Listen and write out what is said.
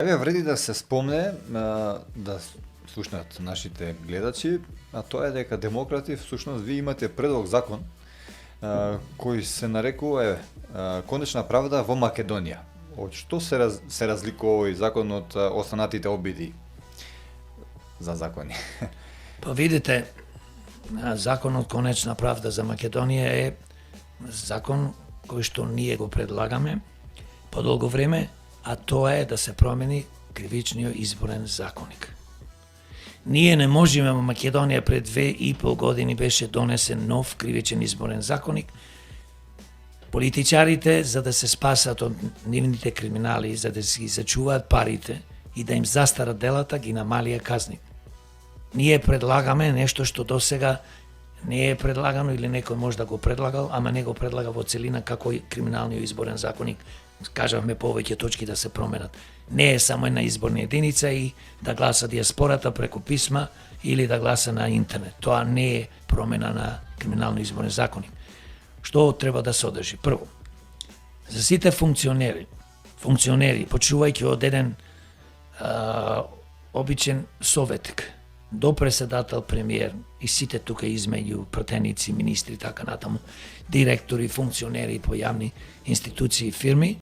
Еве вреди да се спомне, да слушнат нашите гледачи, а тоа е дека демократи всушност ви имате предлог закон кој се нарекува конечна правда во Македонија. Од што се разликува овој закон од останатите обиди за закони? Па видите, законот Конечна правда за Македонија е закон кој што ние го предлагаме подолго време, а тоа е да се промени кривичниот изборен законник. Ние не можеме во Македонија пред 2,5 години беше донесен нов кривичен изборен законник. Политичарите, за да се спасат од нивните криминали, за да си зачуваат парите и да им застарат делата, ги намалија казни. Ние предлагаме нешто што досега не е предлагано или некој може да го предлагал, ама не го предлага во целина како и криминалниот изборен законник. Кажавме повеќе точки да се променат. Не е само една изборна единица и да гласа диаспората преку писма или да гласа на интернет. Тоа не е промена на криминалниот изборен законник. Што треба да се одржи? Прво, за сите функционери, почувајќи од еден обичен советник до председател, премиер и сите тука измеѓу пратеници, министри, така натаму, директори, функционери по јавни институции и фирми,